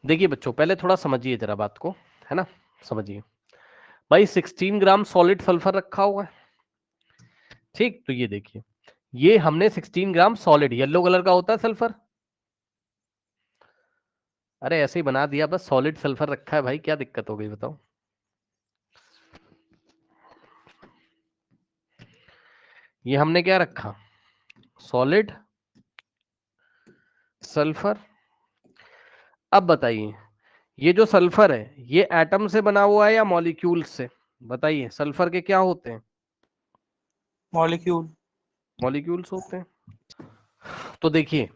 देखिए बच्चों, पहले थोड़ा समझिए जरा बात को, है ना, समझिए भाई। 16 ग्राम सॉलिड सल्फर रखा हुआ है, ठीक। तो ये देखिए, ये हमने 16 ग्राम सॉलिड, येलो कलर का होता है सल्फर, अरे ऐसे ही बना दिया बस, सॉलिड सल्फर रखा है भाई, क्या दिक्कत हो गई बताओ। ये हमने क्या रखा, सॉलिड सल्फर। अब बताइए, ये जो सल्फर है ये एटम से बना हुआ है या मॉलिक्यूल से, बताइए। सल्फर के क्या होते हैं, मॉलिक्यूल। मॉलिक्यूल्स होते हैं। तो देखिए,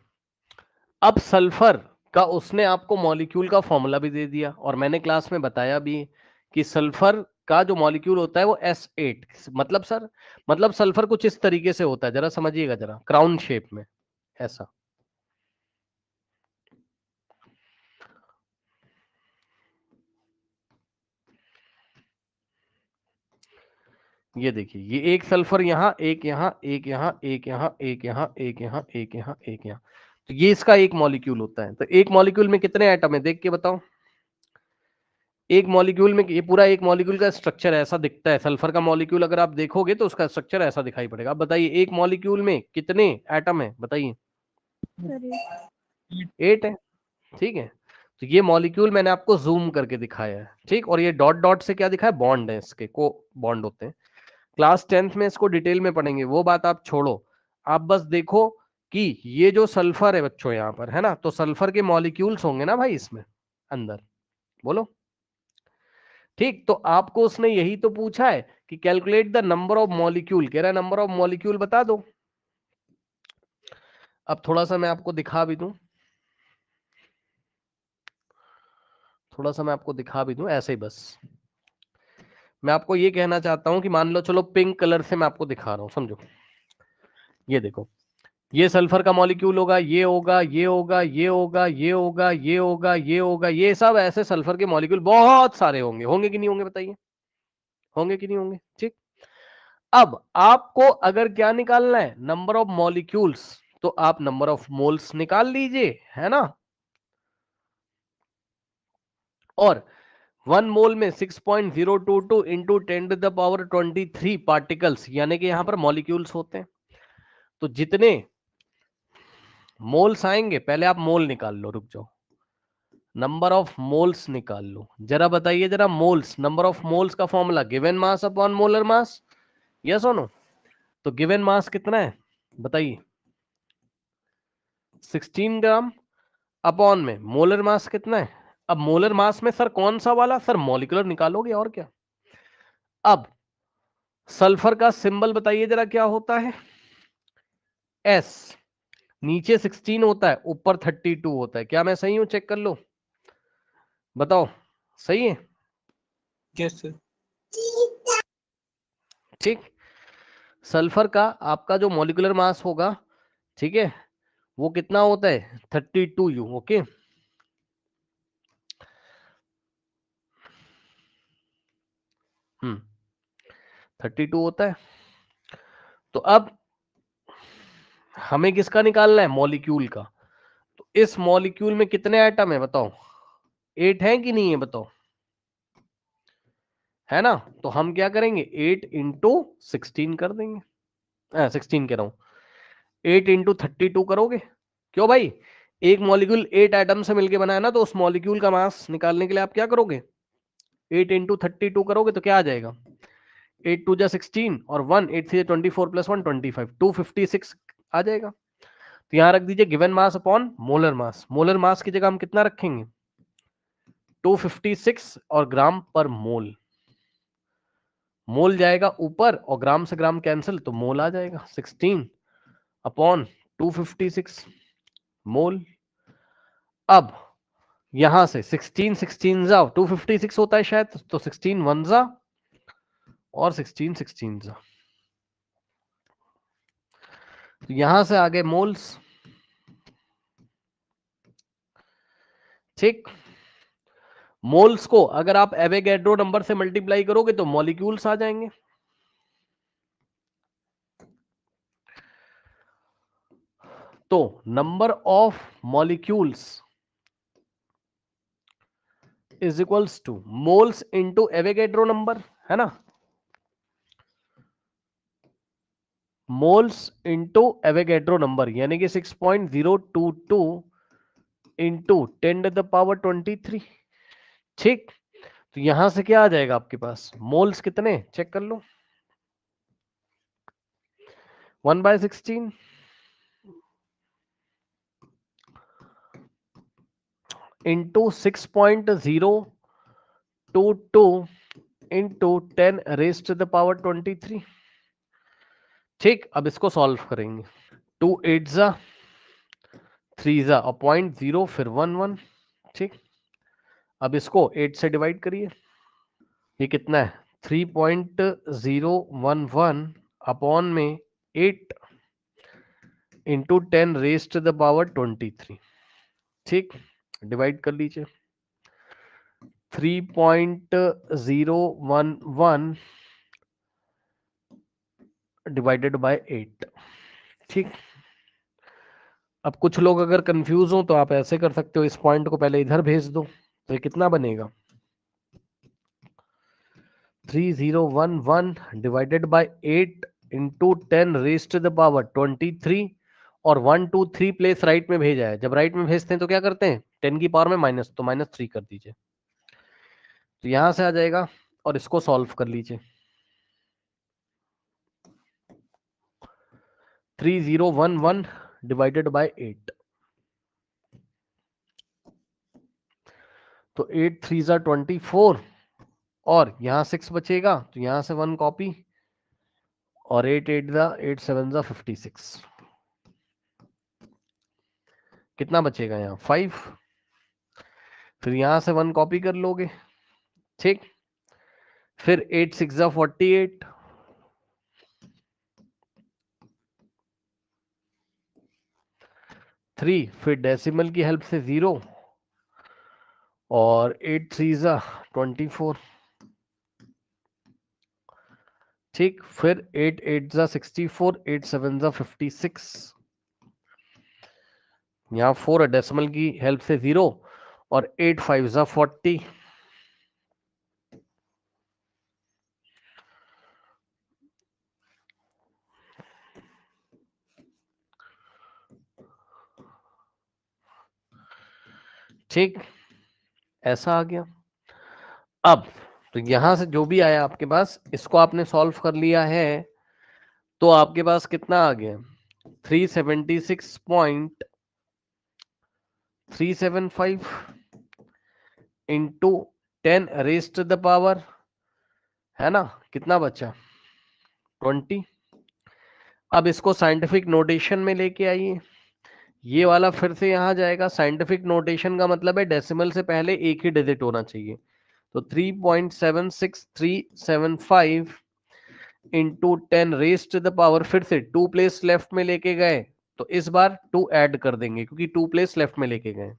अब सल्फर का उसने आपको मॉलिक्यूल का फॉर्मूला भी दे दिया, और मैंने क्लास में बताया भी कि सल्फर का जो मॉलिक्यूल होता है वो S8, मतलब सर, मतलब सल्फर कुछ इस तरीके से होता है, जरा समझिएगा जरा, क्राउन शेप में ऐसा। ये देखिए, ये एक सल्फर यहाँ, एक यहाँ, एक यहाँ, एक यहाँ, एक यहाँ, एक यहाँ, एक यहाँ, एक यहाँ, तो ये इसका एक मॉलिक्यूल होता है। तो एक मॉलिक्यूल में कितने एटम है देख के बताओ। एक मॉलिक्यूल में, ये पूरा एक मॉलिक्यूल का स्ट्रक्चर ऐसा दिखता है, सल्फर का मॉलिक्यूल अगर आप देखोगे तो उसका स्ट्रक्चर ऐसा दिखाई पड़ेगा। अब बताइए एक मॉलिक्यूल में कितने एटम है, बताइए। 8 है, ठीक है। तो ये मॉलिक्यूल मैंने आपको जूम करके दिखाया है, ठीक। और ये डॉट डॉट से क्या दिखा है, बॉन्ड है, इसके को बॉन्ड होते हैं। क्लास 10th में इसको डिटेल में पढ़ेंगे, वो बात आप छोड़ो। आप बस देखो कि ये जो सल्फर है बच्चों यहाँ पर, है ना, तो सल्फर के मॉलिक्यूल्स होंगे ना भाई इसमें अंदर, बोलो, ठीक। तो आपको उसने यही तो पूछा है कि calculate the number of molecule, कह रहा है नंबर ऑफ मॉलिक्यूल बता दो। अब थोड़ा सा मैं आपको दिखा भी दूं, थोड़ा सा मैं आपको दिखा भी दूं ऐसे ही बस। मैं आपको ये कहना चाहता हूं कि मान लो, चलो पिंक कलर से मैं आपको दिखा रहा हूं, समझो। ये देखो, ये सल्फर का मॉलिक्यूल होगा, ये होगा, ये होगा, ये होगा, ये होगा, ये होगा, ये होगा, ये सब ऐसे सल्फर के मॉलिक्यूल बहुत सारे होंगे, होंगे कि नहीं होंगे बताइए, होंगे कि नहीं होंगे, ठीक। अब आपको अगर क्या निकालना है, नंबर ऑफ मॉलिक्यूल्स, तो आप नंबर ऑफ मोल्स निकाल लीजिए, है ना। और 1 मोल में 6.022 इंटू 10⁻23 पार्टिकल्स, यानी कि यहां पर मॉलिक्यूल्स होते हैं। तो जितने मोल्स आएंगे, पहले आप मोल निकाल लो, रुक जाओ, नंबर ऑफ मोल्स निकाल लो जरा, बताइए जरा, मोल्स, नंबर ऑफ मोल्स का formula given mass upon molar mass, yes और नो। तो गिवन मास कितना है बताइए, 16 ग्राम, अपॉन में मोलर मास कितना है। अब मोलर मास में सर कौन सा वाला, सर मॉलिक्यूलर निकालोगे और क्या। अब सल्फर का सिंबल बताइए जरा क्या होता है, एस। नीचे 16 होता है, ऊपर 32 होता है, क्या मैं सही हूं, चेक कर लो, बताओ, सही है, यस सर। ठीक। सल्फर का आपका जो मॉलिक्यूलर मास होगा, ठीक है, वो कितना होता है, 32U, ओके। 32 होता है। तो अब हमें किसका निकालना है, मॉलिक्यूल का। तो इस मॉलिक्यूल में कितने एटम है बताओ, 8 है कि नहीं है बताओ, है ना। तो हम क्या करेंगे, 8 इंटू 16 कर देंगे, 16 कह रहा हूं, 8 इंटू 32 करोगे। क्यों भाई, एक मॉलिक्यूल 8 एटम से मिलकर बना है ना, तो उस मॉलिक्यूल का मास निकालने के लिए आप क्या करोगे, 8 इंटू 32 करोगे, तो क्या आ जाएगा, 8 2 जा 16 और 1 8 3 24 प्लस 1 25, 256 आ जाएगा। तो यहां रख दीजिए given mass upon molar mass, molar mass की जगह हम कितना रखेंगे, 256, और ग्राम पर मोल, मोल जाएगा ऊपर और ग्राम से ग्राम कैंसिल, तो मोल आ जाएगा 16 अपॉन 256 मोल। अब यहां से 16 16 जा 256 होता है शायद, तो 16 1 जा और 16 16 जा, तो यहां से आगे मोल्स, ठीक। मोल्स को अगर आप एवोगैड्रो नंबर से मल्टीप्लाई करोगे तो मॉलिक्यूल्स आ जाएंगे। तो number of molecules is equals two moles into Avogadro number, है ना, मोल्स इंटू एवोगैड्रो नंबर, यानी कि 6.022 इंटू 10⁻23। ठीक, तो यहां से क्या आ जाएगा आपके पास, मोल्स कितने चेक कर लो, 1/16 इंटू 6.022 इंटू 10⁻23। ठीक, अब इसको सॉल्व करेंगे, 2 8 जा 3 जा और 0.0 फिर 1 1। ठीक, अब इसको 8 से डिवाइड करिए, ये कितना है 3.011 अपॉन में 8 इंटू 10⁻23। ठीक, डिवाइड कर लीजिए, 3.011 डिवाइडेड बाय 8। ठीक, अब कुछ लोग अगर कंफ्यूज हो तो आप ऐसे कर सकते हो, इस पॉइंट को पहले इधर भेज दो, तो ये कितना बनेगा 3011 डिवाइडेड बाय 8 इंटू 10⁻23 और 1 2 3 प्लेस राइट में भेजा है, जब राइट में भेजते हैं तो क्या करते हैं 10 की पावर में माइनस, तो -3 कर दीजिए, तो यहां से आ जाएगा और इसको सॉल्व कर लीजिए, 3011 डिवाइडेड बाय 8, तो 8 3 जा 24 और यहाँ 6 बचेगा, तो यहाँ से 1 कॉपी और 8 8 जा 8 7 जा 56, कितना बचेगा यहाँ 5, फिर यहाँ से 1 कॉपी कर लोगे। ठीक, फिर 8 6 जा 48, थ्री, फिर डेसिमल की हेल्प से 0 और 8 3 जा 24। ठीक, फिर 8 8 जा 64, 8 7 जा 56, यहाँ 4 है, डेसिमल की हेल्प से 0 और 8 5 जा 40। ठीक, ऐसा आ गया। अब तो यहां से जो भी आया आपके पास, इसको आपने सॉल्व कर लिया है, तो आपके पास कितना आ गया 376.375 into 10 raise to the power, है ना, कितना बचा 20। अब इसको साइंटिफिक नोटेशन में लेके आइए, ये वाला फिर से यहां जाएगा, साइंटिफिक नोटेशन का मतलब है डेसिमल से पहले एक ही डिजिट होना चाहिए, तो 3.76375 into 10 raise to the power, फिर से 2 प्लेस लेफ्ट में लेके गए, तो इस बार 2 ऐड कर देंगे क्योंकि 2 प्लेस लेफ्ट में लेके गए,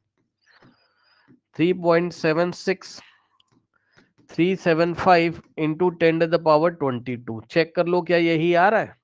3.76375 into 10 to the power 22। Check कर लो क्या यही आ रहा है,